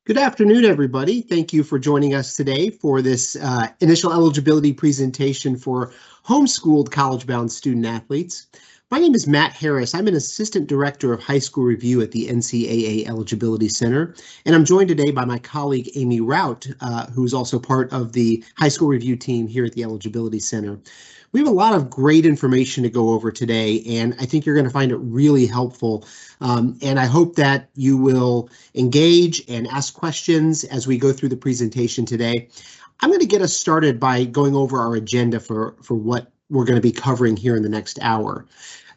Good afternoon, everybody. Thank you for joining us today for this initial eligibility presentation for homeschooled college-bound student athletes. My name is Matt Harris. I'm an Assistant Director of High School Review at the NCAA Eligibility Center, and I'm joined today by my colleague Amy Rout, who is also part of the High School Review team here at the Eligibility Center. We have a lot of great information to go over today, and I think you're going to find it really helpful. And I hope that you will engage and ask questions as we go through the presentation today. I'm going to get us started by going over our agenda for what we're going to be covering here in the next hour.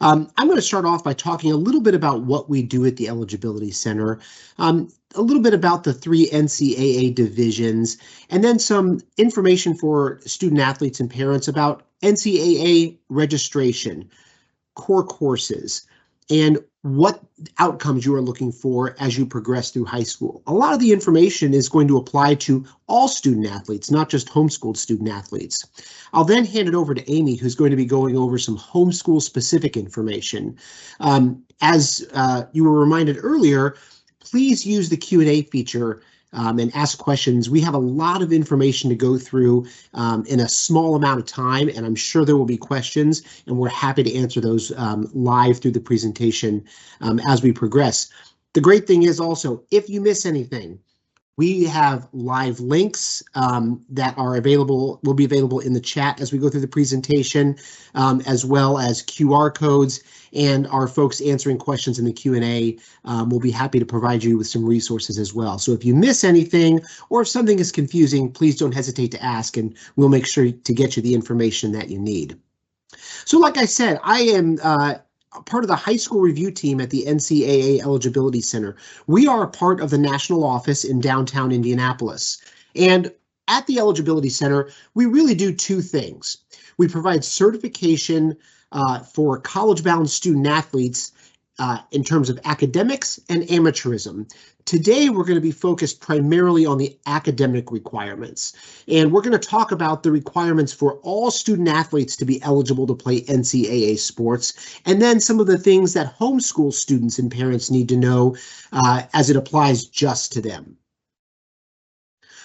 I'm going to start off by talking a little bit about what we do at the Eligibility Center, a little bit about the 3 NCAA divisions, and then some information for student athletes and parents about NCAA registration, core courses, and what outcomes you are looking for as you progress through high school. A lot of the information is going to apply to all student athletes, not just homeschooled student athletes. I'll then hand it over to Amy, who's going to be going over some homeschool specific information. As you were reminded earlier, please use the Q&A feature and ask questions. We have a lot of information to go through in a small amount of time, and I'm sure there will be questions, and we're happy to answer those live through the presentation as we progress. The great thing is also, if you miss anything, we have live links that are available, will be available in the chat as we go through the presentation, as well as QR codes, and our folks answering questions in the Q&A will be happy to provide you with some resources as well. So if you miss anything or if something is confusing, please don't hesitate to ask, and we'll make sure to get you the information that you need. So like I said, I am part of the high school review team at the NCAA Eligibility Center. We are a part of the national office in downtown Indianapolis. And at the Eligibility Center, we really do 2 things. We provide certification for college-bound student athletes in terms of academics and amateurism. Today, we're going to be focused primarily on the academic requirements, and we're going to talk about the requirements for all student athletes to be eligible to play NCAA sports, and then some of the things that homeschool students and parents need to know as it applies just to them.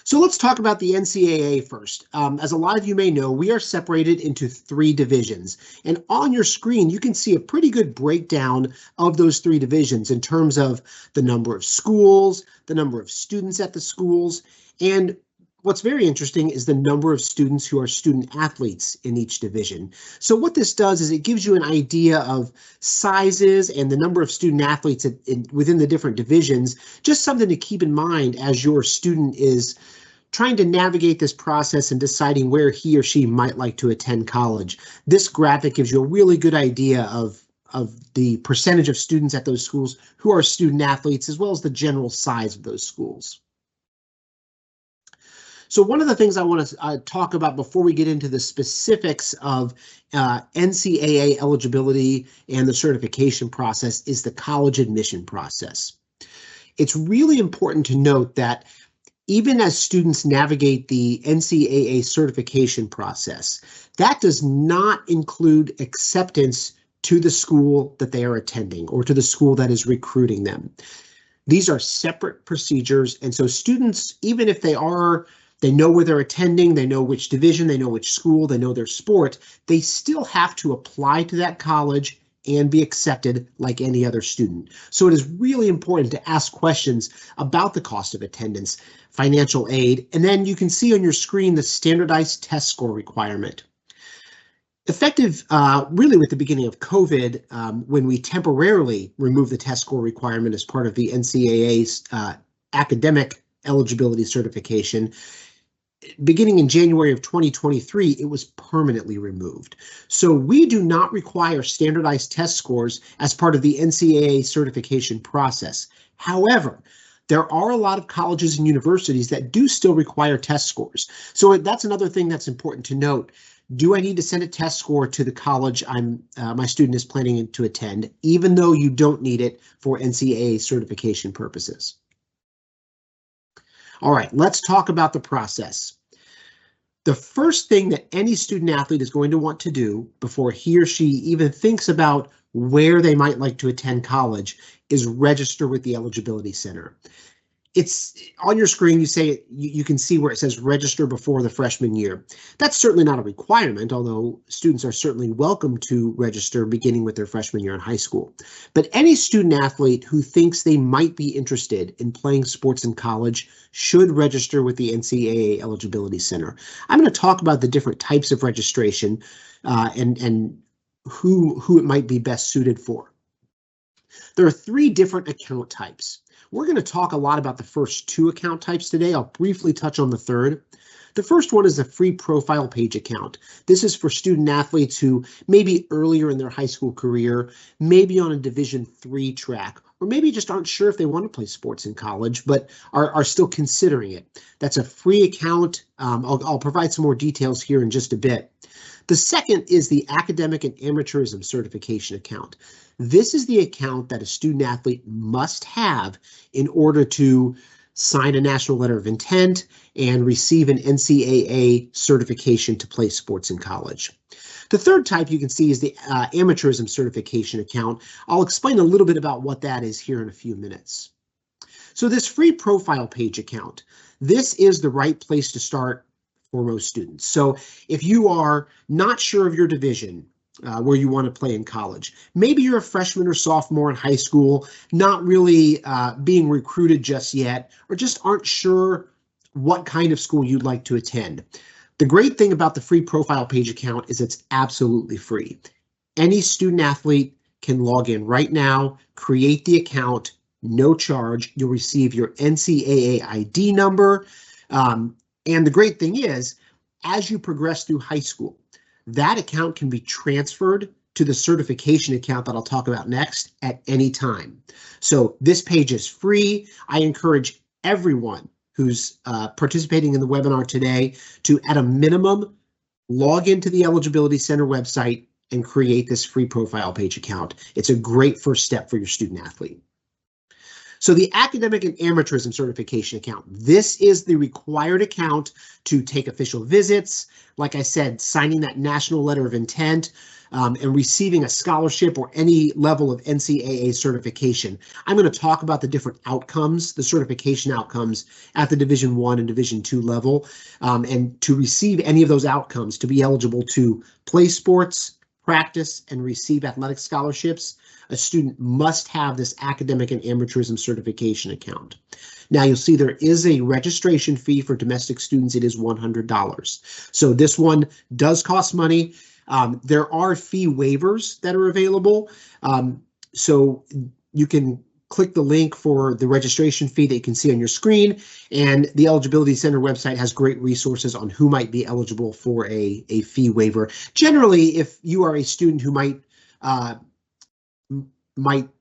So let's talk about the NCAA first. As a lot of you may know, we are separated into 3 divisions, and on your screen you can see a pretty good breakdown of those 3 divisions in terms of the number of schools, the number of students at the schools, and what's very interesting is the number of students who are student athletes in each division. So what this does is it gives you an idea of sizes and the number of student athletes within the different divisions, just something to keep in mind as your student is trying to navigate this process and deciding where he or she might like to attend college. This graphic gives you a really good idea of the percentage of students at those schools who are student athletes, as well as the general size of those schools. So one of the things I want to talk about before we get into the specifics of NCAA eligibility and the certification process is the college admission process. It's really important to note that even as students navigate the NCAA certification process, that does not include acceptance to the school that they are attending or to the school that is recruiting them. These are separate procedures, and so students, even if they know where they're attending, they know which division, they know which school, they know their sport, they still have to apply to that college and be accepted like any other student. So it is really important to ask questions about the cost of attendance, financial aid, and then you can see on your screen the standardized test score requirement. Effective really with the beginning of COVID, when we temporarily removed the test score requirement as part of the NCAA's academic eligibility certification, beginning in January of 2023, it was permanently removed. So we do not require standardized test scores as part of the NCAA certification process. However, there are a lot of colleges and universities that do still require test scores. So that's another thing that's important to note. Do I need to send a test score to the college my student is planning to attend, even though you don't need it for NCAA certification purposes? All right, let's talk about the process. The first thing that any student athlete is going to want to do before he or she even thinks about where they might like to attend college is register with the Eligibility Center. it's on your screen. You can see where it says register before the freshman year. That's certainly not a requirement, although students are certainly welcome to register beginning with their freshman year in high school. But any student athlete who thinks they might be interested in playing sports in college should register with the NCAA Eligibility Center. I'm going to talk about the different types of registration and who it might be best suited for. There are 3 different account types. We're going to talk a lot about the first 2 account types today. I'll briefly touch on the third. The first one is a free profile page account. This is for student athletes who may be earlier in their high school career, maybe on a Division III track, or maybe just aren't sure if they want to play sports in college, but are still considering it. That's a free account. I'll provide some more details here in just a bit. The second is the Academic and Amateurism Certification account. This is the account that a student athlete must have in order to sign a national letter of intent and receive an NCAA certification to play sports in college. The third type you can see is the Amateurism Certification account. I'll explain a little bit about what that is here in a few minutes. So this free profile page account, this is the right place to start for most students. So if you are not sure of your division, where you want to play in college, maybe you're a freshman or sophomore in high school, not really being recruited just yet, or just aren't sure what kind of school you'd like to attend. The great thing about the free profile page account is it's absolutely free. Any student athlete can log in right now, create the account, no charge. You'll receive your NCAA ID number. And the great thing is, as you progress through high school, that account can be transferred to the certification account that I'll talk about next at any time. So this page is free. I encourage everyone who's participating in the webinar today to, at a minimum, log into the Eligibility Center website and create this free profile page account. It's a great first step for your student athlete. So the Academic and Amateurism Certification account, this is the required account to take official visits, like I said, signing that national letter of intent, and receiving a scholarship or any level of NCAA certification. I'm going to talk about the different outcomes, the certification outcomes at the Division I and Division II level, and to receive any of those outcomes, to be eligible to play sports, practice, and receive athletic scholarships, a student must have this Academic and Amateurism Certification account. Now you'll see there is a registration fee for domestic students. It is $100. So this one does cost money. There are fee waivers that are available. So you can click the link for the registration fee that you can see on your screen, and the Eligibility Center website has great resources on who might be eligible for a fee waiver. Generally, if you are a student who might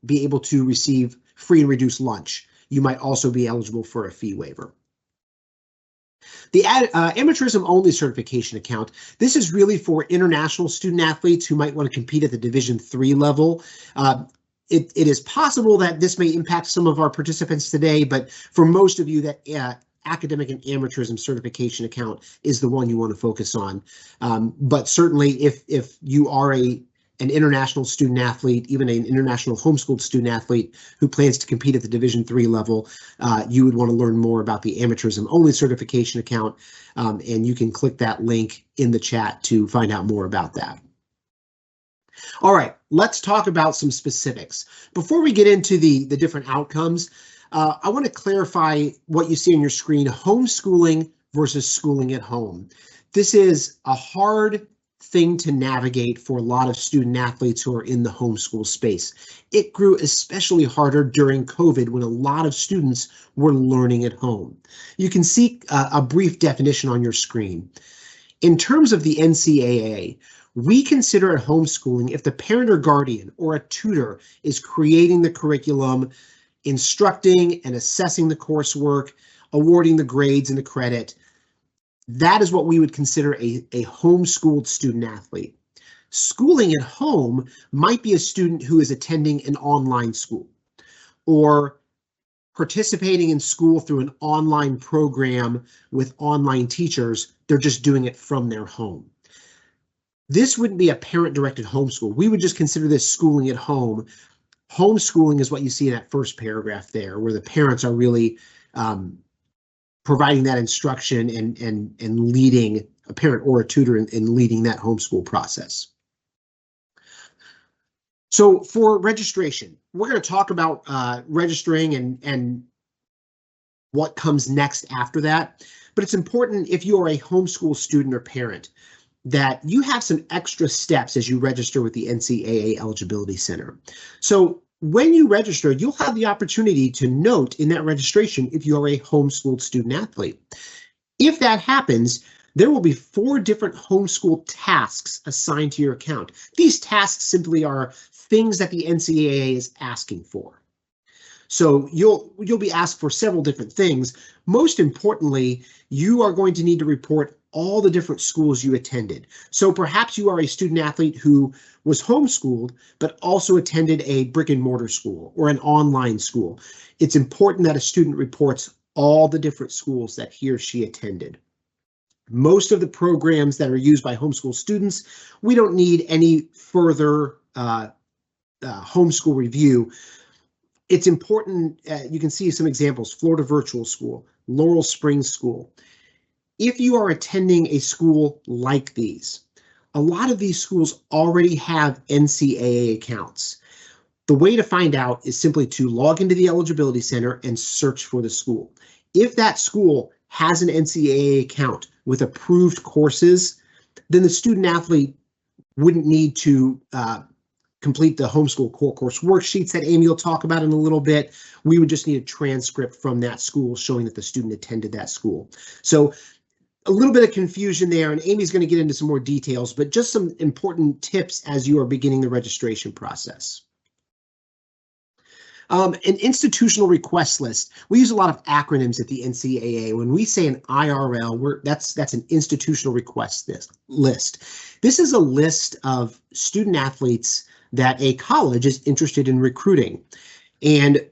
be able to receive free and reduced lunch, you might also be eligible for a fee waiver. The Amateurism Only Certification account, this is really for international student athletes who might want to compete at the Division III level. It is possible that this may impact some of our participants today, but for most of you, that Academic and Amateurism Certification account is the one you want to focus on. But certainly if you are an international student athlete, even an international homeschooled student athlete who plans to compete at the Division III level, you would want to learn more about the Amateurism Only Certification account, and you can click that link in the chat to find out more about that. All right, let's talk about some specifics. Before we get into the different outcomes, I want to clarify what you see on your screen: homeschooling versus schooling at home. This is a hard thing to navigate for a lot of student athletes who are in the homeschool space. It grew especially harder during COVID when a lot of students were learning at home. You can see a brief definition on your screen. In terms of the NCAA, we consider it homeschooling if the parent or guardian or a tutor is creating the curriculum, instructing and assessing the coursework, awarding the grades and the credit. That is what we would consider a homeschooled student athlete. Schooling at home might be a student who is attending an online school or participating in school through an online program with online teachers. They're just doing it from their home. This wouldn't be a parent-directed homeschool. We would just consider this schooling at home. Homeschooling is what you see in that first paragraph there, where the parents are really providing that instruction and leading a parent or a tutor in leading that homeschool process. So for registration, we're going to talk about registering and what comes next after that. But it's important, if you are a homeschool student or parent, that you have some extra steps as you register with the NCAA Eligibility Center. So when you register, you'll have the opportunity to note in that registration if you are a homeschooled student athlete. If that happens, there will be 4 different homeschool tasks assigned to your account. These tasks simply are things that the NCAA is asking for. So you'll be asked for several different things. Most importantly, you are going to need to report all the different schools you attended. So perhaps you are a student athlete who was homeschooled, but also attended a brick and mortar school or an online school. It's important that a student reports all the different schools that he or she attended. Most of the programs that are used by homeschool students, we don't need any further homeschool review. It's important, you can see some examples: Florida Virtual School, Laurel Springs School. If you are attending a school like these, a lot of these schools already have NCAA accounts. The way to find out is simply to log into the Eligibility Center and search for the school. If that school has an NCAA account with approved courses, then the student athlete wouldn't need to complete the homeschool core course worksheets that Amy will talk about in a little bit. We would just need a transcript from that school showing that the student attended that school. So a little bit of confusion there, and Amy's going to get into some more details, but just some important tips as you are beginning the registration process. An institutional request list. We use a lot of acronyms at the NCAA. When we say an IRL, that's an institutional request list. This is a list of student athletes that a college is interested in recruiting. And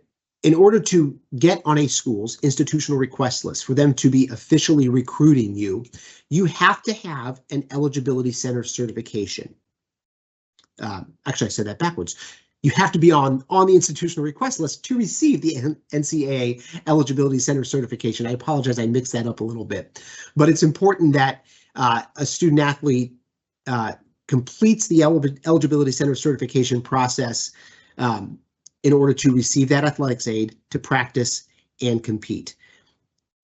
in order to get on a school's institutional request list, for them to be officially recruiting you, you have to have an Eligibility Center certification. Actually, I said that backwards. You have to be on the institutional request list to receive the NCAA Eligibility Center certification. I apologize, I mixed that up a little bit. But it's important that a student athlete completes the Eligibility Center certification process in order to receive that athletics aid, to practice and compete.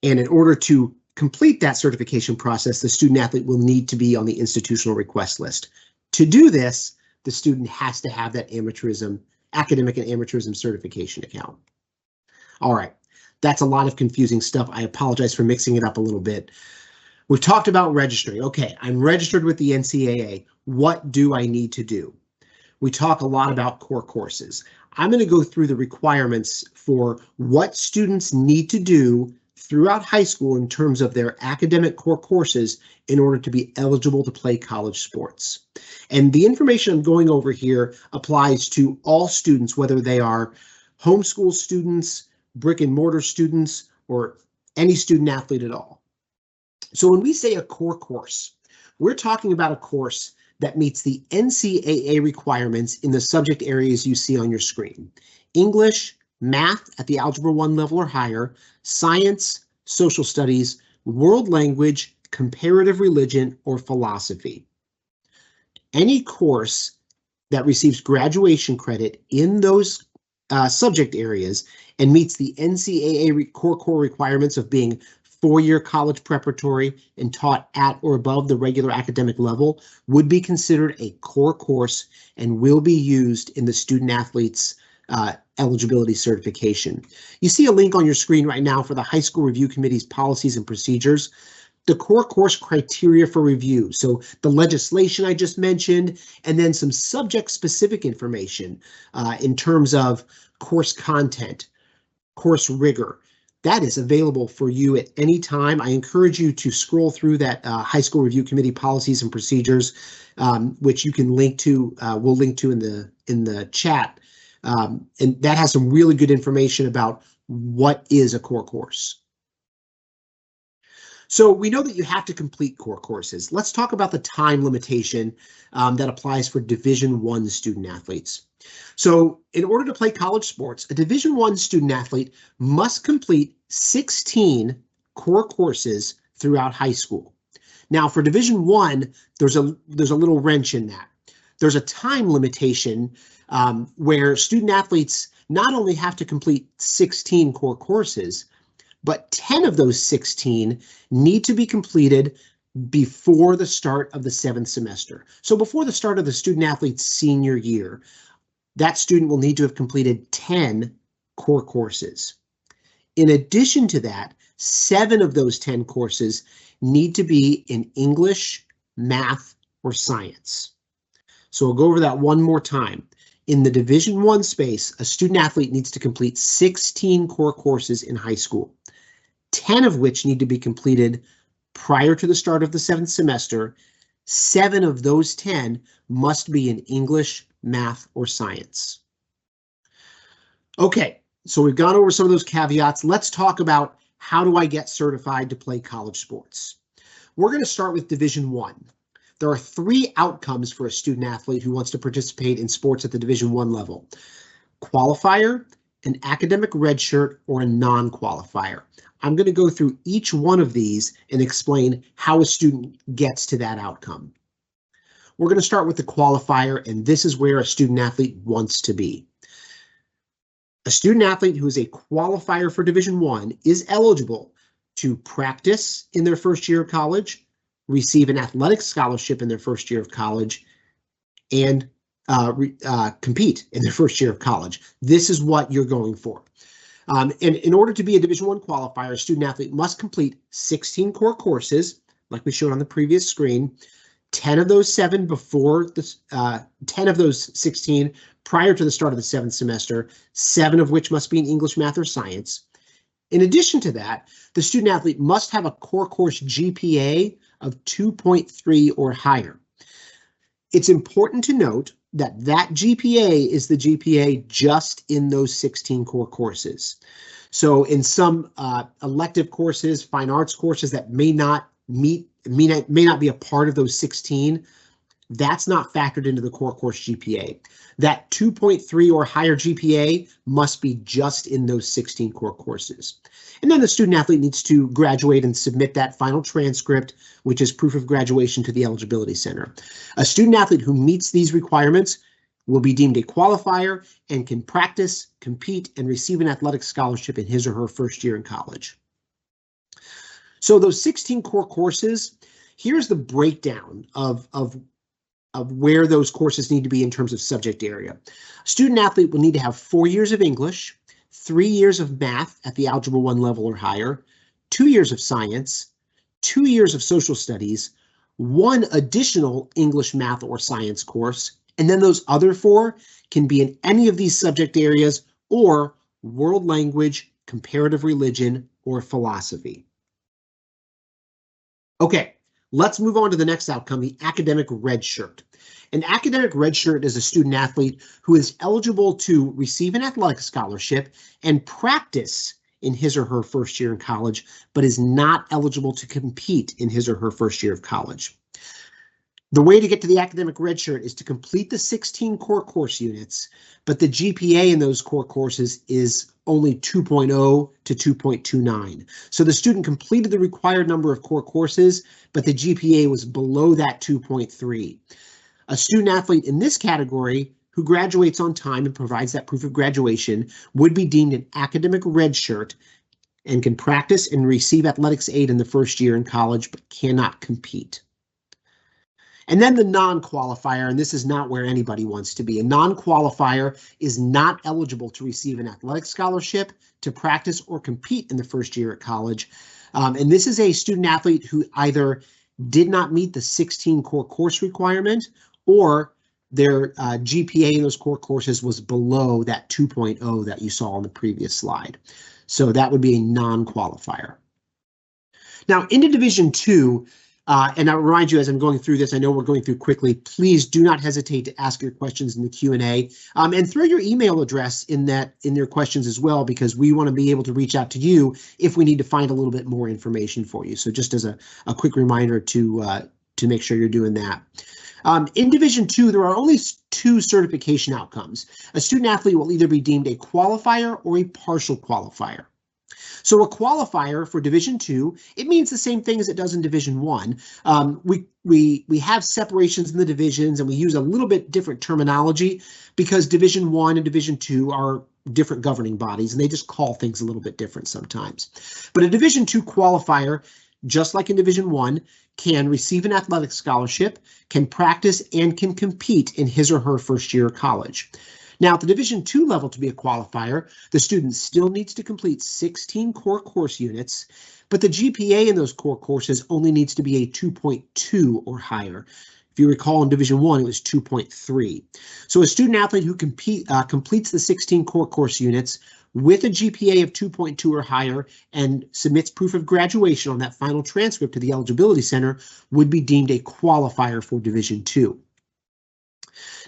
And in order to complete that certification process, the student athlete will need to be on the institutional request list. To do this, the student has to have that academic and amateurism certification account. All right, that's a lot of confusing stuff. I apologize for mixing it up a little bit. We've talked about registering. Okay, I'm registered with the NCAA. What do I need to do? We talk a lot about core courses. I'm going to go through the requirements for what students need to do throughout high school in terms of their academic core courses in order to be eligible to play college sports. And the information I'm going over here applies to all students, whether they are homeschool students, brick and mortar students, or any student athlete at all. So when we say a core course, we're talking about a course that meets the NCAA requirements in the subject areas you see on your screen: English, math at the Algebra 1 level or higher, science, social studies, world language, comparative religion, or philosophy. Any course that receives graduation credit in those subject areas and meets the NCAA core requirements of being 4-year college preparatory and taught at or above the regular academic level would be considered a core course and will be used in the student athlete's eligibility certification. You see a link on your screen right now for the High School Review Committee's policies and procedures. The core course criteria for review, so the legislation I just mentioned, and then some subject-specific information in terms of course content, course rigor. That is available for you at any time. I encourage you to scroll through that High School Review Committee policies and procedures, which you can link to. We'll link to in the chat, and that has some really good information about what is a core course. So we know that you have to complete core courses. Let's talk about the time limitation that applies for Division I student athletes. So in order to play college sports, a Division I student athlete must complete 16 core courses throughout high school. Now for Division I, there's a little wrench in that. There's a time limitation where student athletes not only have to complete 16 core courses, but 10 of those 16 need to be completed before the start of the 7th semester. So before the start of the student athlete's senior year, that student will need to have completed 10 core courses. In addition to that, 7 of those 10 courses need to be in English, math, or science. So I'll go over that one more time. In the Division I space, a student athlete needs to complete 16 core courses in high school, 10 of which need to be completed prior to the start of the 7th semester. 7 of those 10 must be in English, math, or science. Okay, so we've gone over some of those caveats. Let's talk about how do I get certified to play college sports. We're going to start with Division I. There are 3 outcomes for a student athlete who wants to participate in sports at the Division I level: qualifier, an academic redshirt, or a non-qualifier. I'm going to go through each one of these and explain how a student gets to that outcome. We're going to start with the qualifier, and this is where a student athlete wants to be. A student athlete who is a qualifier for Division I is eligible to practice in their first year of college, receive an athletic scholarship in their first year of college, and compete in their first year of college. This is what you're going for. And in order to be a Division I qualifier, a student athlete must complete 16 core courses, like we showed on the previous screen, 10 of those 7 before the 10 of those 16 prior to the start of the 7th semester, 7 of which must be in English, math, or science. In addition to that, the student athlete must have a core course GPA of 2.3 or higher. It's important to note that that GPA is the GPA just in those 16 core courses. So in some elective courses, fine arts courses that may not be a part of those 16, that's not factored into the core course GPA. That 2.3 or higher GPA must be just in those 16 core courses. And then the student athlete needs to graduate and submit that final transcript, which is proof of graduation, to the Eligibility Center. A student athlete who meets these requirements will be deemed a qualifier and can practice, compete, and receive an athletic scholarship in his or her first year in college. So those 16 core courses, here's the breakdown of where those courses need to be in terms of subject area. A student athlete will need to have 4 years of English, 3 years of math at the Algebra 1 level or higher, 2 years of science, 2 years of social studies, 1 additional English, math, or science course, and then those other 4 can be in any of these subject areas or world language, comparative religion, or philosophy. Okay, let's move on to the next outcome, the academic redshirt. An academic redshirt is a student athlete who is eligible to receive an athletic scholarship and practice in his or her first year in college, but is not eligible to compete in his or her first year of college. The way to get to the academic redshirt is to complete the 16 core course units, but the GPA in those core courses is only 2.0 to 2.29. So the student completed the required number of core courses, but the GPA was below that 2.3. A student athlete in this category who graduates on time and provides that proof of graduation would be deemed an academic redshirt and can practice and receive athletics aid in the first year in college, but cannot compete. And then the non-qualifier, and this is not where anybody wants to be. A non-qualifier is not eligible to receive an athletic scholarship, to practice, or compete in the first year at college. And this is a student athlete who either did not meet the 16 core course requirement, or their GPA in those core courses was below that 2.0 that you saw on the previous slide. So that would be a non-qualifier. Now, into Division II, and I remind you as I'm going through this, I know we're going through quickly, please do not hesitate to ask your questions in the Q&A, and throw your email address in your questions as well, because we want to be able to reach out to you if we need to find a little bit more information for you. So just as a quick reminder to make sure you're doing that. In Division II, there are only two certification outcomes. A student athlete will either be deemed a qualifier or a partial qualifier. So a qualifier for Division II, it means the same thing as it does in Division I. We have separations in the divisions, and we use a little bit different terminology because Division I and Division II are different governing bodies, and they just call things a little bit different sometimes. But a Division II qualifier, just like in Division I, can receive an athletic scholarship, can practice, and can compete in his or her first year of college. Now, at the Division II level, to be a qualifier, the student still needs to complete 16 core course units, but the GPA in those core courses only needs to be a 2.2 or higher. If you recall, in Division I, it was 2.3. So a student athlete who completes the 16 core course units with a GPA of 2.2 or higher and submits proof of graduation on that final transcript to the Eligibility Center would be deemed a qualifier for Division II.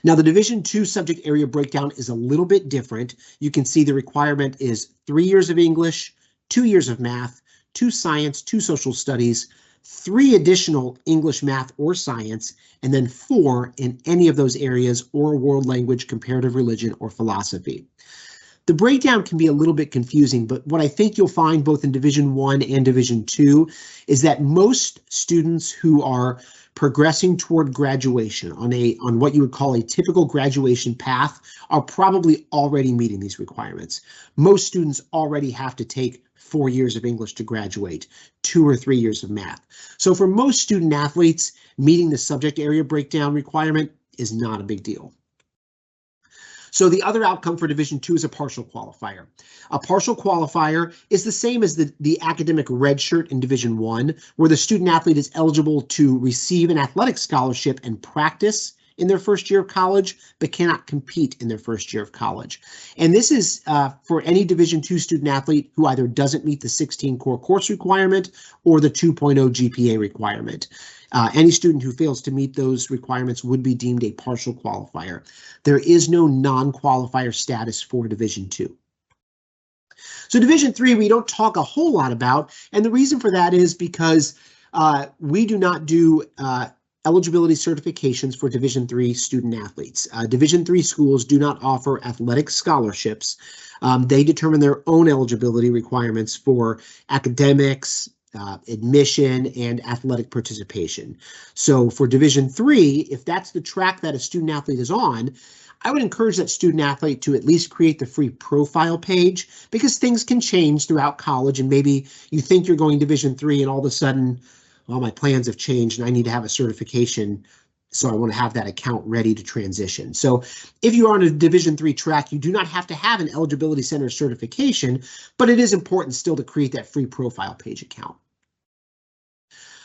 Now, the Division II subject area breakdown is a little bit different. You can see the requirement is 3 years of English, 2 years of math, 2 science, 2 social studies, 3 additional English, math, or science, and then 4 in any of those areas or world language, comparative religion, or philosophy. The breakdown can be a little bit confusing, but what I think you'll find both in Division I and Division II is that most students who are progressing toward graduation on what you would call a typical graduation path are probably already meeting these requirements. Most students already have to take 4 years of English to graduate, 2 or 3 years of math. So for most student athletes, meeting the subject area breakdown requirement is not a big deal. So the other outcome for Division II is a partial qualifier. A partial qualifier is the same as the academic red shirt in Division I, where the student athlete is eligible to receive an athletic scholarship and practice in their first year of college, but cannot compete in their first year of college. And this is for any Division II student athlete who either doesn't meet the 16 core course requirement or the 2.0 GPA requirement. Any student who fails to meet those requirements would be deemed a partial qualifier. There is no non-qualifier status for Division II. So Division III, we don't talk a whole lot about, and the reason for that is because we do not do eligibility certifications for Division III student athletes. Division III schools do not offer athletic scholarships. They determine their own eligibility requirements for academics, admission, and athletic participation. So for Division III, if that's the track that a student athlete is on, I would encourage that student athlete to at least create the free profile page, because things can change throughout college, and maybe you think you're going Division III and all of a sudden, well, my plans have changed and I need to have a certification, so I want to have that account ready to transition. So if you are on a Division III track, you do not have to have an Eligibility Center certification, but it is important still to create that free profile page account.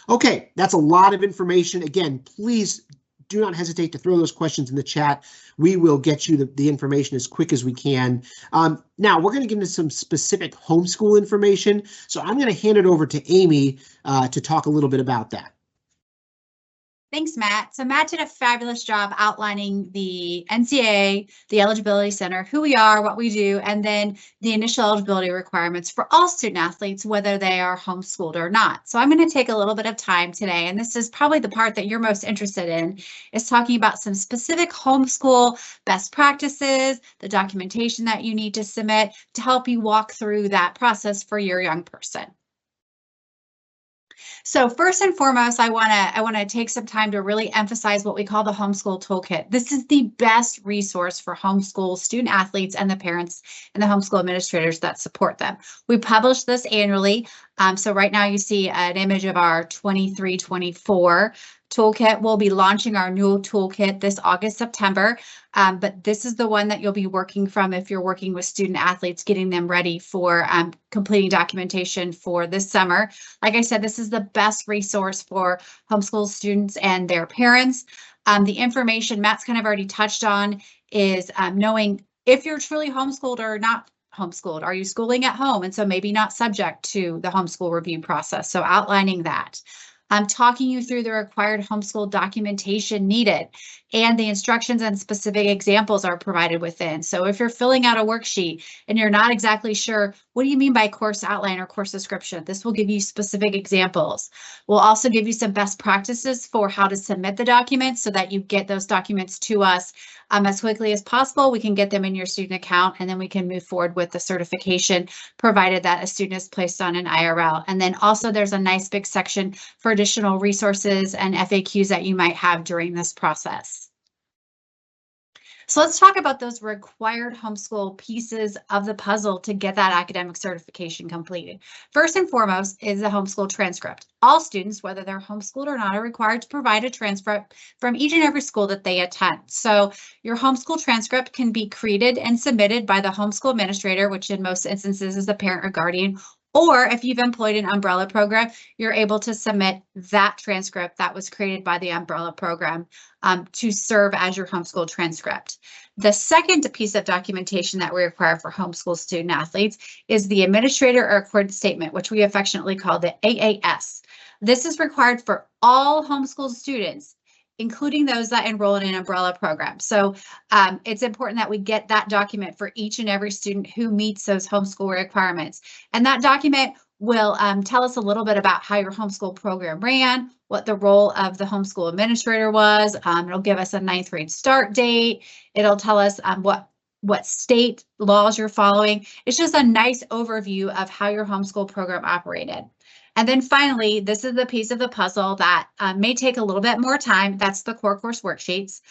Okay, that's a lot of information. Again, please do not hesitate to throw those questions in the chat. We will get you the information as quick as we can. Now, we're going to get into some specific homeschool information, so I'm going to hand it over to Amy to talk a little bit about that. Thanks, Matt. So Matt did a fabulous job outlining the NCAA, the Eligibility Center, who we are, what we do, and then the initial eligibility requirements for all student athletes, whether they are homeschooled or not. So I'm going to take a little bit of time today, and this is probably the part that you're most interested in, is talking about some specific homeschool best practices, the documentation that you need to submit to help you walk through that process for your young person. So first and foremost, I want to take some time to really emphasize what we call the Homeschool Toolkit. This is the best resource for homeschool student athletes and the parents and the homeschool administrators that support them. We publish this annually. So right now you see an image of our 23-24 toolkit. We'll be launching our new toolkit this August, September, but this is the one that you'll be working from if you're working with student athletes, getting them ready for completing documentation for this summer. Like I said, this is the best resource for homeschool students and their parents. The information Matt's kind of already touched on is knowing if you're truly homeschooled or not homeschooled. Are you schooling at home? And so maybe not subject to the homeschool review process. So outlining that. talking you through the required homeschool documentation needed, and the instructions and specific examples are provided within. So if you're filling out a worksheet and you're not exactly sure, what do you mean by course outline or course description? This will give you specific examples. We'll also give you some best practices for how to submit the documents so that you get those documents to us as quickly as possible. We can get them in your student account, and then we can move forward with the certification, provided that a student is placed on an IRL. And then also there's a nice big section for additional resources and FAQs that you might have during this process. So let's talk about those required homeschool pieces of the puzzle to get that academic certification completed. First and foremost is the homeschool transcript. All students, whether they're homeschooled or not, are required to provide a transcript from each and every school that they attend. So your homeschool transcript can be created and submitted by the homeschool administrator, which in most instances is the parent or guardian. Or if you've employed an umbrella program, you're able to submit that transcript that was created by the umbrella program to serve as your homeschool transcript. The second piece of documentation that we require for homeschool student athletes is the administrator or accorded statement, which we affectionately call the AAS. This is required for all homeschool students, including those that enroll in an umbrella program. So it's important that we get that document for each and every student who meets those homeschool requirements. And that document will tell us a little bit about how your homeschool program ran, what the role of the homeschool administrator was. It'll give us a 9th grade start date. It'll tell us what state laws you're following. It's just a nice overview of how your homeschool program operated. And then finally, this is the piece of the puzzle that may take a little bit more time. That's the core course worksheets.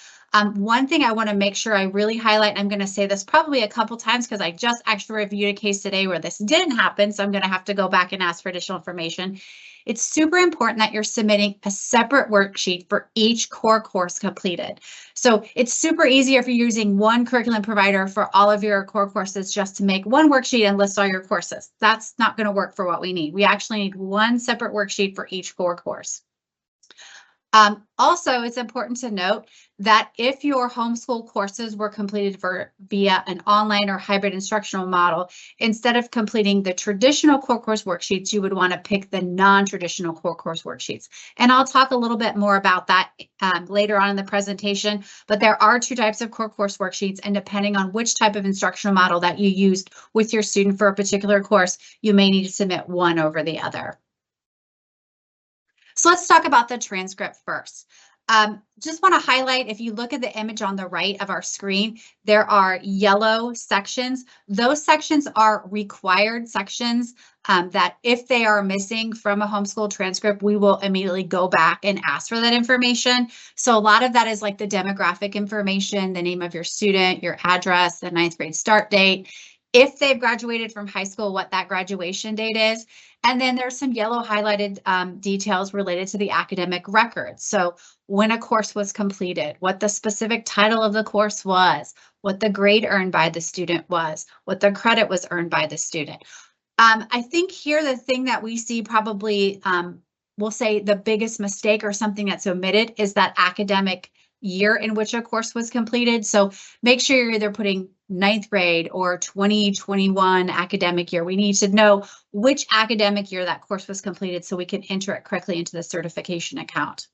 One thing I want to make sure I really highlight, I'm going to say this probably a couple times because I just actually reviewed a case today where this didn't happen, so I'm going to have to go back and ask for additional information. It's super important that you're submitting a separate worksheet for each core course completed. So it's super easy if you're using one curriculum provider for all of your core courses just to make one worksheet and list all your courses. That's not going to work for what we need. We actually need one separate worksheet for each core course. Also, it's important to note that if your homeschool courses were completed via an online or hybrid instructional model, instead of completing the traditional core course worksheets, you would want to pick the non-traditional core course worksheets. And I'll talk a little bit more about that later on in the presentation, but there are 2 types of core course worksheets, and depending on which type of instructional model that you used with your student for a particular course, you may need to submit one over the other. So let's talk about the transcript first. Just want to highlight, if you look at the image on the right of our screen, there are yellow sections. Those sections are required sections that if they are missing from a homeschool transcript, we will immediately go back and ask for that information. So a lot of that is like the demographic information, the name of your student, your address, the 9th grade start date. If they've graduated from high school, what that graduation date is. And then there's some yellow highlighted details related to the academic record. So when a course was completed, what the specific title of the course was, what the grade earned by the student was, what the credit was earned by the student. I think here the thing that we see probably, we'll say the biggest mistake or something that's omitted is that academic year in which a course was completed. So make sure you're either putting 9th grade or 2021 academic year. We need to know which academic year that course was completed so we can enter it correctly into the certification account.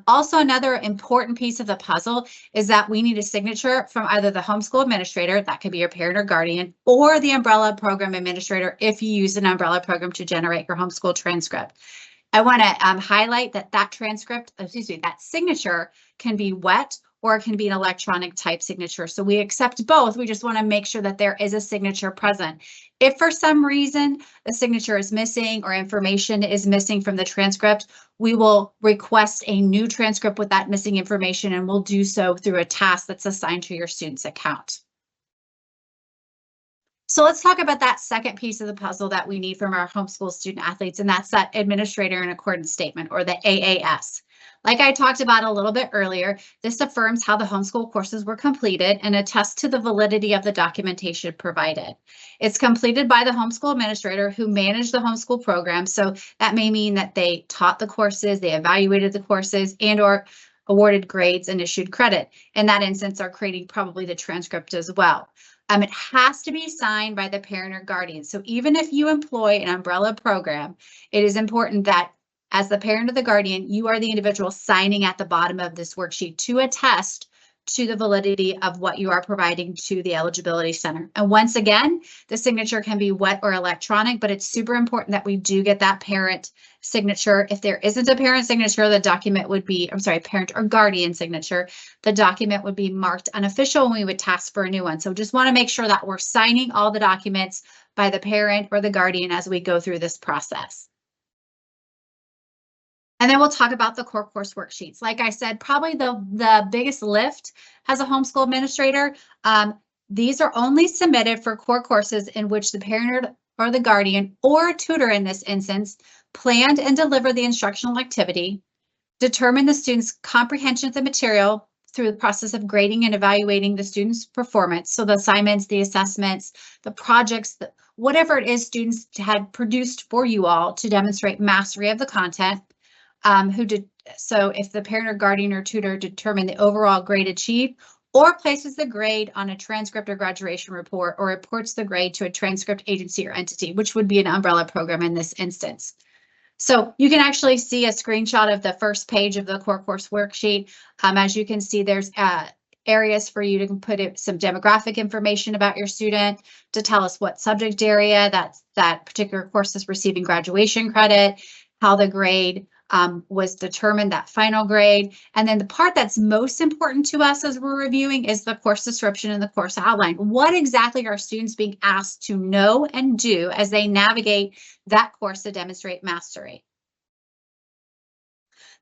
Also, another important piece of the puzzle is that we need a signature from either the homeschool administrator, that could be your parent or guardian, or the umbrella program administrator if you use an umbrella program to generate your homeschool transcript. I want to highlight that that signature can be wet or it can be an electronic type signature. So we accept both. We just want to make sure that there is a signature present. If for some reason the signature is missing or information is missing from the transcript, we will request a new transcript with that missing information, and we'll do so through a task that's assigned to your student's account. So let's talk about that second piece of the puzzle that we need from our homeschool student athletes, and that's that administrator in accordance statement, or the AAS. Like I talked about a little bit earlier, this affirms how the homeschool courses were completed and attests to the validity of the documentation provided. It's completed by the homeschool administrator who managed the homeschool program. So that may mean that they taught the courses, they evaluated the courses, and or awarded grades and issued credit. In that instance, are creating probably the transcript as well. It has to be signed by the parent or guardian. So even if you employ an umbrella program, it is important that As the parent or the guardian, you are the individual signing at the bottom of this worksheet to attest to the validity of what you are providing to the Eligibility Center. And once again, the signature can be wet or electronic, but it's super important that we do get that parent signature. If there isn't a parent signature, the document would be, parent or guardian signature, the document would be marked unofficial and we would task for a new one. So just want to make sure that we're signing all the documents by the parent or the guardian as we go through this process. And then we'll talk about the core course worksheets. Like I said, probably the biggest lift as a homeschool administrator. These are only submitted for core courses in which the parent or the guardian or tutor in this instance planned and delivered the instructional activity, determine the student's comprehension of the material through the process of grading and evaluating the student's performance. So the assignments, the assessments, the projects, whatever it is students had produced for you all to demonstrate mastery of the content. So if the parent or guardian or tutor determine the overall grade achieved or places the grade on a transcript or graduation report or reports the grade to a transcript agency or entity, which would be an umbrella program in this instance. So you can actually see a screenshot of the first page of the core course worksheet. As you can see, there's areas for you to put some demographic information about your student to tell us what subject area that particular course is receiving graduation credit, how the grade was determined, that final grade. And then the part that's most important to us as we're reviewing is the course description and the course outline. What exactly are students being asked to know and do as they navigate that course to demonstrate mastery?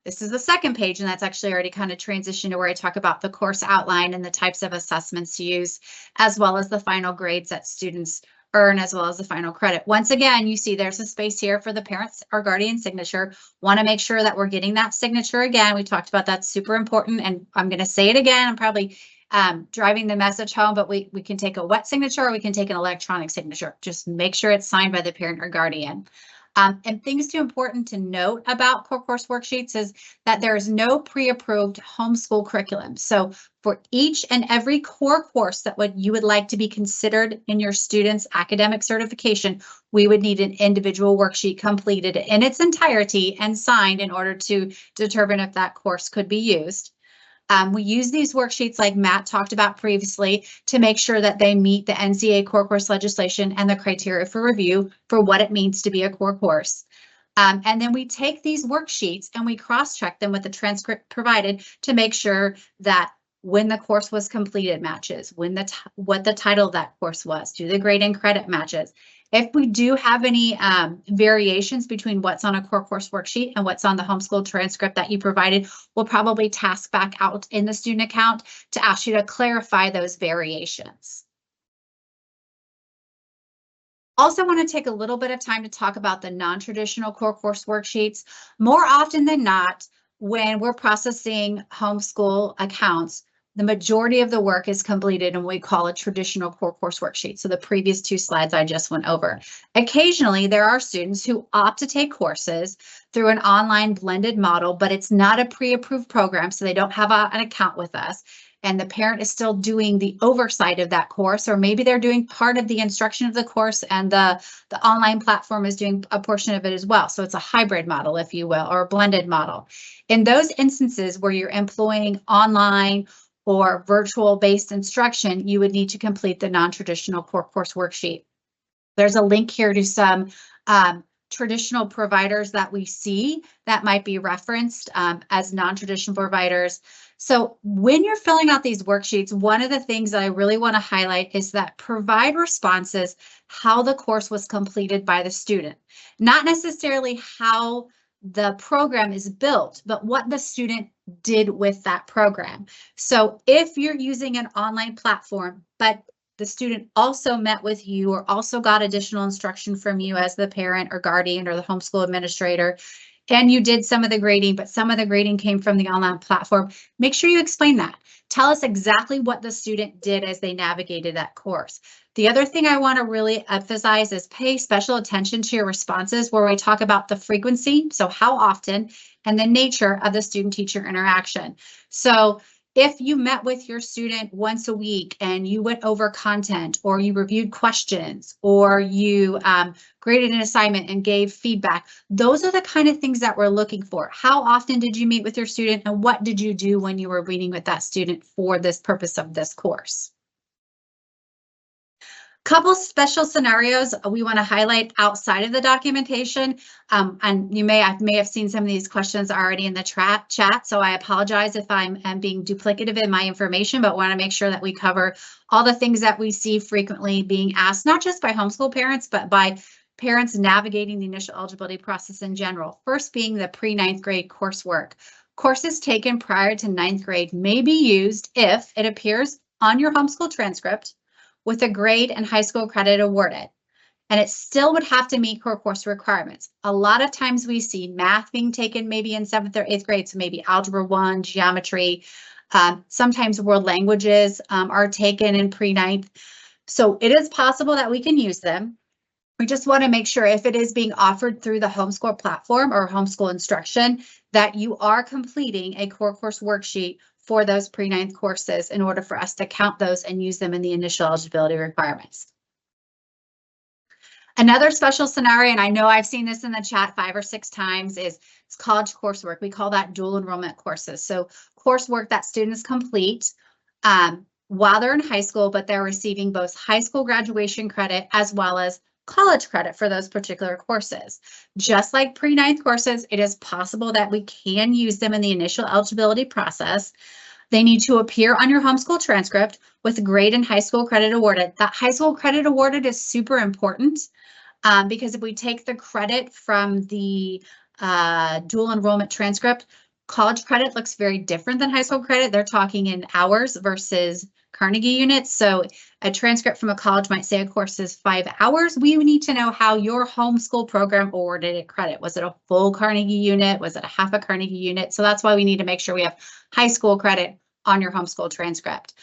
This is the second page, and that's actually already kind of transitioned to where I talk about the course outline and the types of assessments to use, as well as the final grades that students earn, as well as the final credit. Once again, you see there's a space here for the parents or guardian signature. Want to make sure that we're getting that signature again. We talked about that's super important, and I'm going to say it again. I'm probably driving the message home, but we can take a wet signature or we can take an electronic signature. Just make sure it's signed by the parent or guardian. And things important to note about core course worksheets is that there is no pre-approved homeschool curriculum. So for each and every core course that you would like to be considered in your student's academic certification, we would need an individual worksheet completed in its entirety and signed in order to determine if that course could be used. We use these worksheets like Matt talked about previously to make sure that they meet the NCAA core course legislation and the criteria for review for what it means to be a core course. And then we take these worksheets and we cross-check them with the transcript provided to make sure that when the course was completed matches, what the title of that course was, do the grade and credit matches. If we do have any variations between what's on a core course worksheet and what's on the homeschool transcript that you provided, we'll probably task back out in the student account to ask you to clarify those variations. Also want to take a little bit of time to talk about the non-traditional core course worksheets. More often than not, when we're processing homeschool accounts, the majority of the work is completed in what we call a traditional core course worksheet. So the previous two slides I just went over. Occasionally, there are students who opt to take courses through an online blended model, but it's not a pre-approved program, so they don't have an account with us. And the parent is still doing the oversight of that course, or maybe they're doing part of the instruction of the course and the online platform is doing a portion of it as well. So it's a hybrid model, if you will, or a blended model. In those instances where you're employing online or virtual-based instruction, you would need to complete the non-traditional core course worksheet. There's a link here to some traditional providers that we see that might be referenced as non-traditional providers. So when you're filling out these worksheets, one of the things that I really want to highlight is that provide responses how the course was completed by the student, not necessarily how the program is built, but what the student did with that program. So if you're using an online platform, but the student also met with you or also got additional instruction from you as the parent or guardian or the homeschool administrator, and you did some of the grading, but some of the grading came from the online platform, make sure you explain that. Tell us exactly what the student did as they navigated that course. The other thing I want to really emphasize is pay special attention to your responses where we talk about the frequency, so how often, and the nature of the student-teacher interaction. So If you met with your student once a week and you went over content, or you reviewed questions, or you graded an assignment and gave feedback, those are the kind of things that we're looking for. How often did you meet with your student, and what did you do when you were meeting with that student for this purpose of this course? Couple special scenarios we want to highlight outside of the documentation, and I may have seen some of these questions already in the chat, so I apologize if I'm being duplicative in my information, but want to make sure that we cover all the things that we see frequently being asked, not just by homeschool parents, but by parents navigating the initial eligibility process in general. First being the pre-9th grade coursework. Courses taken prior to 9th grade may be used if it appears on your homeschool transcript with a grade and high school credit awarded, and it still would have to meet core course requirements. A lot of times we see math being taken maybe in 7th or 8th grade, so maybe algebra 1, geometry, sometimes world languages are taken in pre-9th. So it is possible that we can use them. We just want to make sure if it is being offered through the homeschool platform or homeschool instruction, that you are completing a core course worksheet for those pre-9th courses in order for us to count those and use them in the initial eligibility requirements. Another special scenario, and I know I've seen this in the chat 5 or 6 times, is it's college coursework. We call that dual enrollment courses. So coursework that students complete while they're in high school, but they're receiving both high school graduation credit as well as college credit for those particular courses. Just like pre-9th courses, it is possible that we can use them in the initial eligibility process. They need to appear on your homeschool transcript with grade and high school credit awarded. That high school credit awarded is super important because if we take the credit from the dual enrollment transcript, college credit looks very different than high school credit. They're talking in hours versus Carnegie units. So a transcript from a college might say a course is 5 hours. We need to know how your homeschool program awarded it credit. Was it a full Carnegie unit? Was it a half a Carnegie unit? So that's why we need to make sure we have high school credit on your homeschool transcript.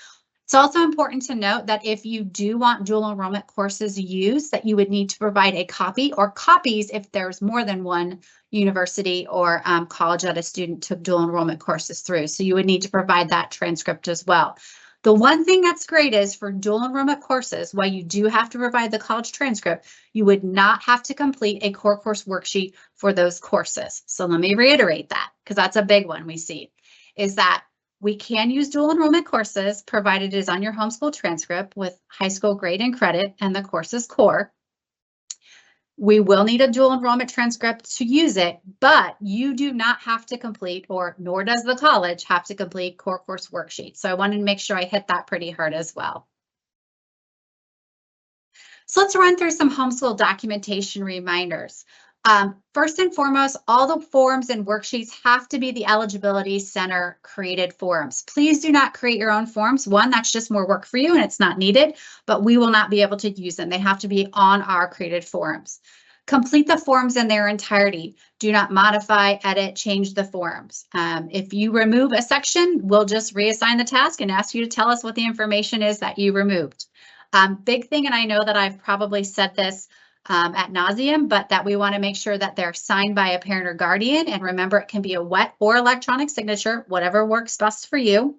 It's also important to note that if you do want dual enrollment courses used, that you would need to provide a copy or copies if there's more than one university or college that a student took dual enrollment courses through. So you would need to provide that transcript as well. The one thing that's great is for dual enrollment courses, while you do have to provide the college transcript, you would not have to complete a core course worksheet for those courses. So let me reiterate that, because that's a big one we see, is that we can use dual enrollment courses provided it is on your homeschool transcript with high school grade and credit and the course's core. We will need a dual enrollment transcript to use it, but you do not have to complete, or nor does the college have to complete, core course worksheets. So I wanted to make sure I hit that pretty hard as well. So let's run through some homeschool documentation reminders. First and foremost, all the forms and worksheets have to be the Eligibility Center created forms. Please do not create your own forms. One, that's just more work for you and it's not needed, but we will not be able to use them. They have to be on our created forms. Complete the forms in their entirety. Do not modify, edit, change the forms. If you remove a section, we'll just reassign the task and ask you to tell us what the information is that you removed. Big thing, and I know that I've probably said this ad nauseum, but that we want to make sure that they're signed by a parent or guardian. And remember, it can be a wet or electronic signature, whatever works best for you.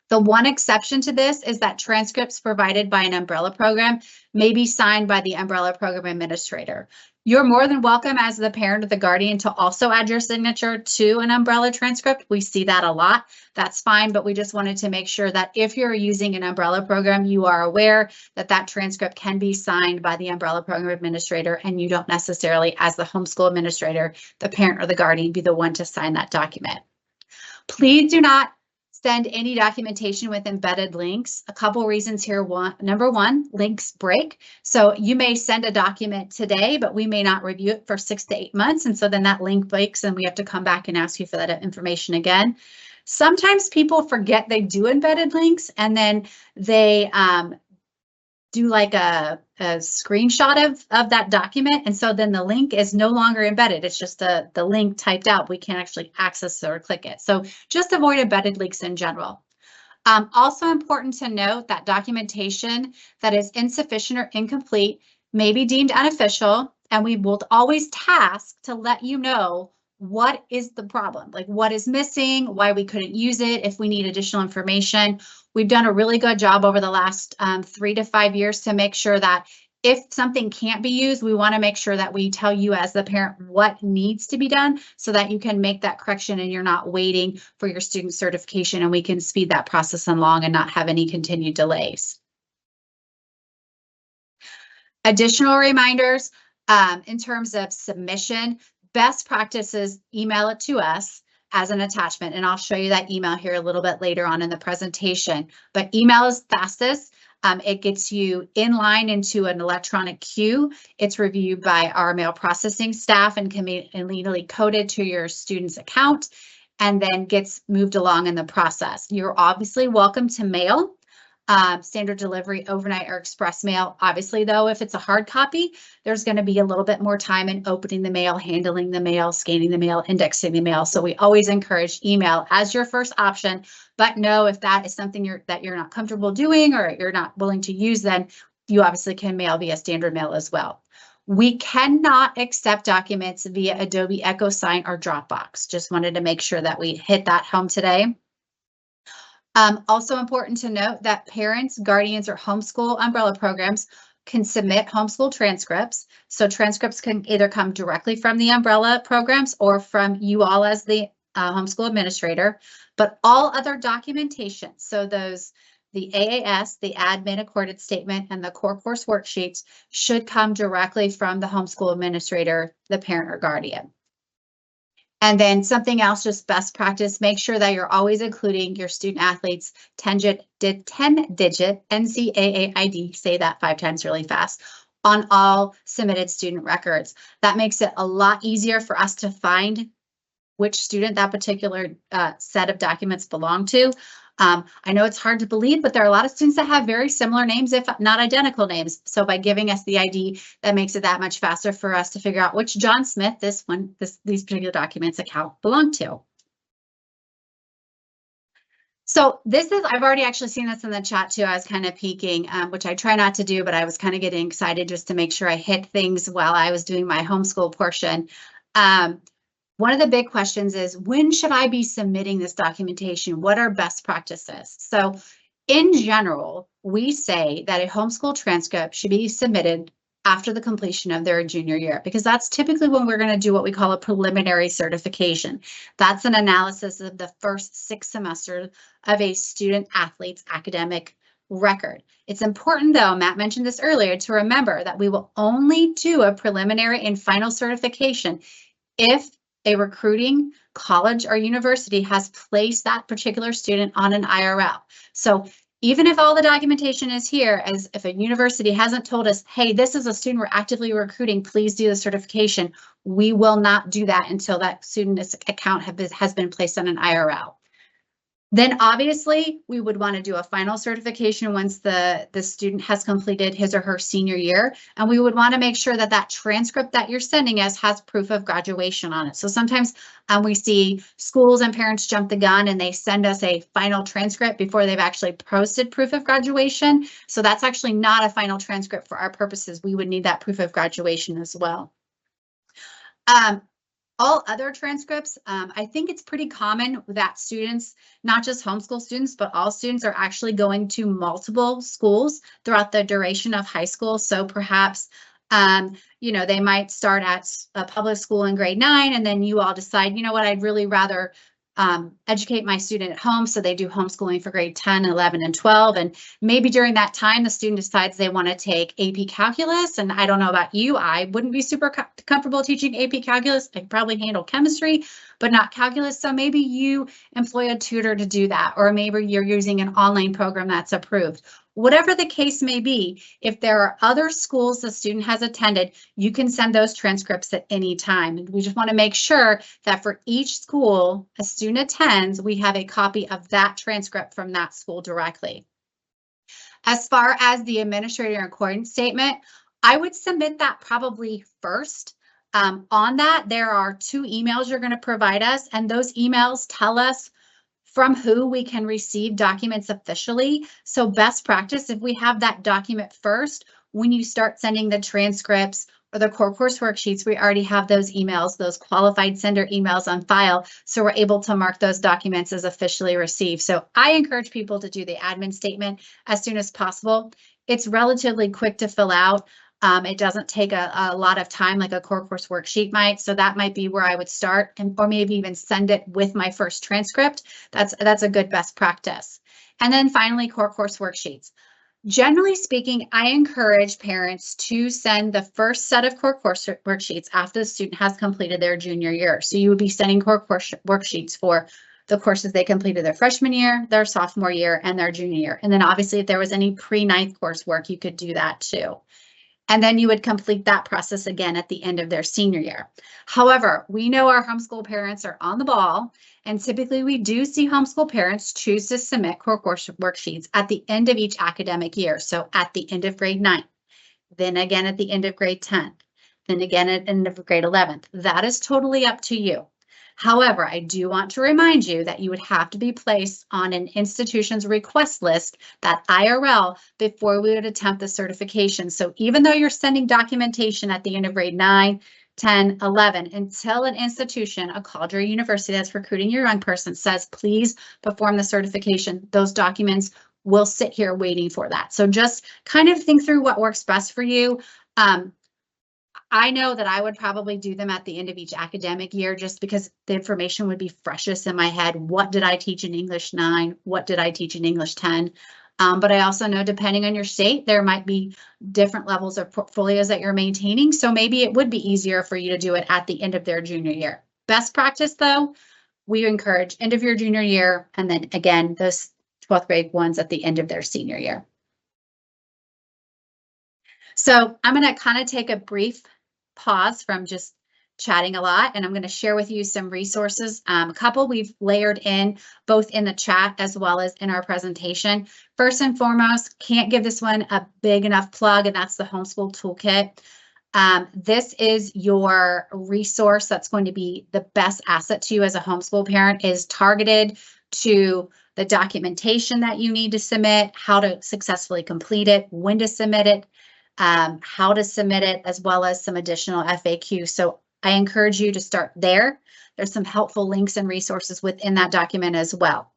The one exception to this is that transcripts provided by an umbrella program may be signed by the umbrella program administrator. You're more than welcome as the parent or the guardian to also add your signature to an umbrella transcript. We see that a lot. That's fine, but we just wanted to make sure that if you're using an umbrella program, you are aware that that transcript can be signed by the umbrella program administrator, and you don't necessarily, as the homeschool administrator, the parent or the guardian, be the one to sign that document. Please do not send any documentation with embedded links. A couple reasons here. Number one, links break. So you may send a document today, but we may not review it for 6 to 8 months. And so then that link breaks and we have to come back and ask you for that information again. Sometimes people forget they do embedded links and then they do like a screenshot of that document. And so then the link is no longer embedded. It's just the link typed out. We can't actually access it or click it. So just avoid embedded links in general. Also important to note that documentation that is insufficient or incomplete may be deemed unofficial, and we will always task to let you know what is the problem? Like, what is missing, why we couldn't use it, if we need additional information. We've done a really good job over the last 3 to 5 years to make sure that if something can't be used, we want to make sure that we tell you as the parent what needs to be done so that you can make that correction and you're not waiting for your student certification, and we can speed that process along and not have any continued delays. Additional reminders in terms of submission, best practices, email it to us as an attachment, and I'll show you that email here a little bit later on in the presentation. But email is fastest. It gets you in line into an electronic queue. It's reviewed by our mail processing staff and can be legally coded to your student's account, and then gets moved along in the process. You're obviously welcome to mail. Standard delivery, overnight, or express mail. Obviously, though, if it's a hard copy, there's going to be a little bit more time in opening the mail, handling the mail, scanning the mail, indexing the mail. So we always encourage email as your first option. But no, if that is something that you're not comfortable doing or you're not willing to use, then you obviously can mail via standard mail as well. We cannot accept documents via Adobe EchoSign or Dropbox. Just wanted to make sure that we hit that home today. Also important to note that parents, guardians, or homeschool umbrella programs can submit homeschool transcripts. So transcripts can either come directly from the umbrella programs or from you all as the homeschool administrator, but all other documentation, so the AAS, the admin accorded statement, and the core course worksheets should come directly from the homeschool administrator, the parent or guardian. And then something else, just best practice, make sure that you're always including your student athletes' 10-digit NCAA ID, say that 5 times really fast, on all submitted student records. That makes it a lot easier for us to find which student that particular set of documents belong to. I know it's hard to believe, but there are a lot of students that have very similar names, if not identical names. So by giving us the ID, that makes it that much faster for us to figure out which John Smith these particular documents account belong to. So I've already actually seen this in the chat too. I was kind of peeking, which I try not to do, but I was kind of getting excited just to make sure I hit things while I was doing my homeschool portion. One of the big questions is, when should I be submitting this documentation? What are best practices? So in general, we say that a homeschool transcript should be submitted after the completion of their junior year, because that's typically when we're going to do what we call a preliminary certification. That's an analysis of the first 6 semesters of a student athlete's academic record. It's important, though, Matt mentioned this earlier, to remember that we will only do a preliminary and final certification if a recruiting college or university has placed that particular student on an IRL. So even if all the documentation is here, as if a university hasn't told us, hey, this is a student we're actively recruiting, please do the certification, we will not do that until that student's account has been placed on an IRL. Then obviously we would want to do a final certification once the student has completed his or her senior year. And we would want to make sure that that transcript that you're sending us has proof of graduation on it. So sometimes we see schools and parents jump the gun and they send us a final transcript before they've actually posted proof of graduation. So that's actually not a final transcript for our purposes. We would need that proof of graduation as well. All other transcripts, I think it's pretty common that students, not just homeschool students, but all students are actually going to multiple schools throughout the duration of high school. So perhaps, they might start at a public school in grade 9, and then you all decide, you know what, I'd really rather educate my student at home. So they do homeschooling for grade 10, 11, and 12. And maybe during that time, the student decides they want to take AP Calculus. And I don't know about you, I wouldn't be super comfortable teaching AP Calculus. I could probably handle chemistry, but not calculus. So maybe you employ a tutor to do that, or maybe you're using an online program that's approved. Whatever the case may be, if there are other schools the student has attended, you can send those transcripts at any time. And we just want to make sure that for each school a student attends, we have a copy of that transcript from that school directly. As far as the administrator accordance statement, I would submit that probably first. On that, there are 2 emails you're going to provide us, and those emails tell us from who we can receive documents officially. So best practice, if we have that document first, when you start sending the transcripts, or the core course worksheets, we already have those emails, those qualified sender emails on file. So we're able to mark those documents as officially received. So I encourage people to do the admin statement as soon as possible. It's relatively quick to fill out. It doesn't take a lot of time like a core course worksheet might. So that might be where I would start, and or maybe even send it with my first transcript. That's a good best practice. And then finally, core course worksheets. Generally speaking, I encourage parents to send the first set of core course worksheets after the student has completed their junior year. So you would be sending core course worksheets for the courses they completed their freshman year, their sophomore year, and their junior year. And then obviously if there was any pre-ninth coursework, you could do that too. And then you would complete that process again at the end of their senior year. However, we know our homeschool parents are on the ball, and typically we do see homeschool parents choose to submit core course worksheets at the end of each academic year. So at the end of grade 9, then again at the end of grade 10, then again at the end of grade 11. That is totally up to you. However, I do want to remind you that you would have to be placed on an institution's request list, that IRL, before we would attempt the certification. So even though you're sending documentation at the end of grade 9, 10, 11, until an institution, a college or university that's recruiting your young person says, please perform the certification, those documents will sit here waiting for that. So just kind of think through what works best for you. I know that I would probably do them at the end of each academic year just because the information would be freshest in my head. What did I teach in English 9? What did I teach in English 10? But I also know depending on your state, there might be different levels of portfolios that you're maintaining. So maybe it would be easier for you to do it at the end of their junior year. Best practice though, we encourage end of your junior year, and then again, those 12th grade ones at the end of their senior year. So I'm going to kind of take a brief pause from just chatting a lot, and I'm going to share with you some resources. A couple we've layered in both in the chat as well as in our presentation. First and foremost, can't give this one a big enough plug, and that's the Homeschool Toolkit. This is your resource that's going to be the best asset to you as a homeschool parent, is targeted to the documentation that you need to submit, how to successfully complete it, when to submit it, how to submit it, as well as some additional FAQ. So I encourage you to start there. There's some helpful links and resources within that document as well.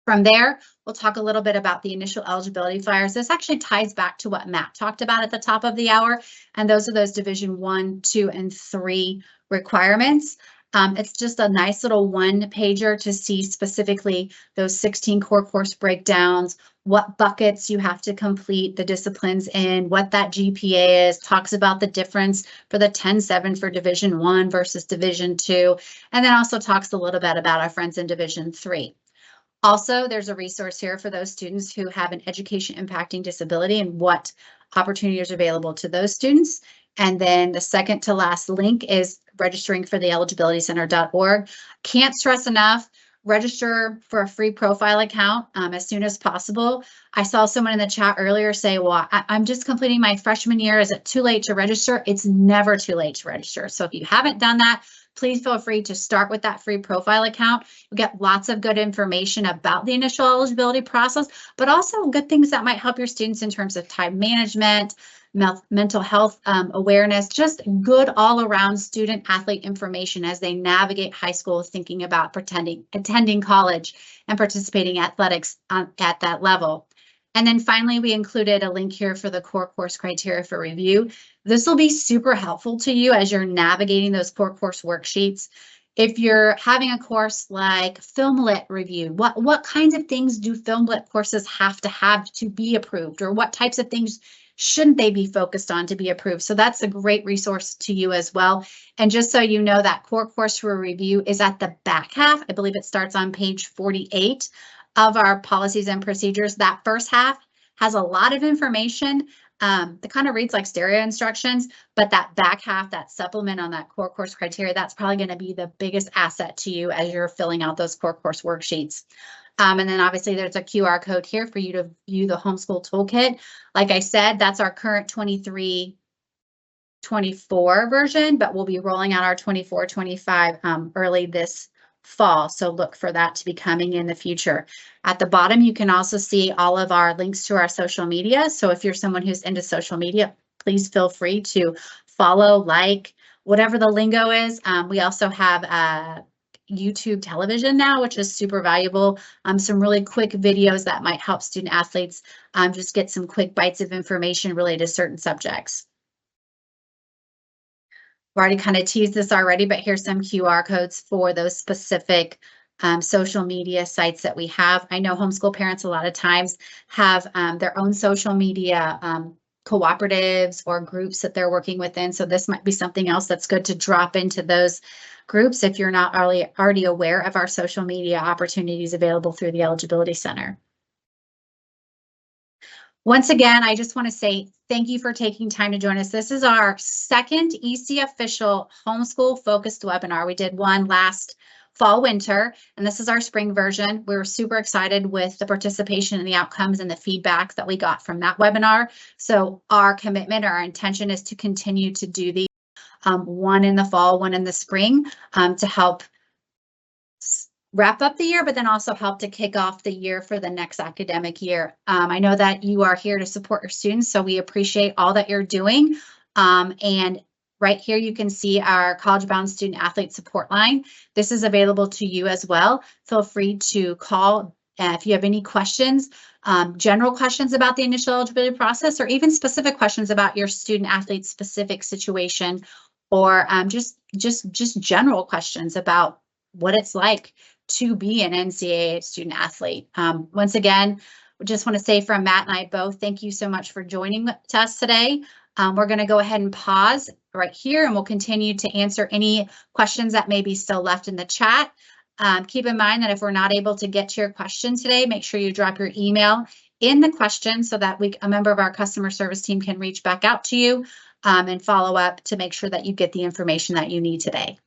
From there, we'll talk a little bit about the initial eligibility flyers. This actually ties back to what Matt talked about at the top of the hour, and those are those Division 1, 2, and 3 requirements. It's just a nice little one-pager to see specifically those 16 core course breakdowns, what buckets you have to complete the disciplines in, what that GPA is, talks about the difference for the 10-7 for Division 1 versus Division 2, and then also talks a little bit about our friends in Division 3. Also, there's a resource here for those students who have an education impacting disability and what opportunities are available to those students. And then the second to last link is registering for the eligibilitycenter.org. Can't stress enough, register for a free profile account as soon as possible. I saw someone in the chat earlier say, well, I'm just completing my freshman year. Is it too late to register? It's never too late to register. So if you haven't done that, please feel free to start with that free profile account. You'll get lots of good information about the initial eligibility process, but also good things that might help your students in terms of time management, mental health awareness, just good all around student athlete information as they navigate high school, thinking about attending college and participating in athletics at that level. And then finally, we included a link here for the core course criteria for review. This will be super helpful to you as you're navigating those core course worksheets. If you're having a course like Film Lit review, what kinds of things do Film Lit courses have to be approved, or what types of things shouldn't they be focused on to be approved? So that's a great resource to you as well. And just so you know, that core course for review is at the back half. I believe it starts on page 48 of our policies and procedures. That first half has a lot of information that kind of reads like stereo instructions, but that back half, that supplement on that core course criteria, that's probably going to be the biggest asset to you as you're filling out those core course worksheets. And then obviously there's a QR code here for you to view the Homeschool Toolkit. Like I said, that's our current 23-24 version, but we'll be rolling out our 24-25 early this fall. So look for that to be coming in the future. At the bottom, you can also see all of our links to our social media. So if you're someone who's into social media, please feel free to follow, like, whatever the lingo is. We also have YouTube television now, which is super valuable. Some really quick videos that might help student athletes just get some quick bites of information related to certain subjects. I've already kind of teased this already, but here's some QR codes for those specific social media sites that we have. I know homeschool parents a lot of times have their own social media cooperatives or groups that they're working within. So this might be something else that's good to drop into those groups if you're not already aware of our social media opportunities available through the Eligibility Center. Once again, I just want to say thank you for taking time to join us. This is our second EC official homeschool focused webinar. We did one last fall, winter, and this is our spring version. We were super excited with the participation and the outcomes and the feedback that we got from that webinar. So our commitment, our intention is to continue to do these, one in the fall, one in the spring, to help wrap up the year, but then also help to kick off the year for the next academic year. I know that you are here to support your students, so we appreciate all that you're doing. And right here, you can see our college-bound student athlete support line. This is available to you as well. Feel free to call if you have any questions, general questions about the initial eligibility process, or even specific questions about your student athlete specific situation, or just general questions about what it's like to be an NCAA student athlete. Once again, we just want to say from Matt and I both, thank you so much for joining us today. We're going to go ahead and pause right here, and we'll continue to answer any questions that may be still left in the chat. Keep in mind that if we're not able to get to your question today, make sure you drop your email in the question so that a member of our customer service team can reach back out to you and follow up to make sure that you get the information that you need today.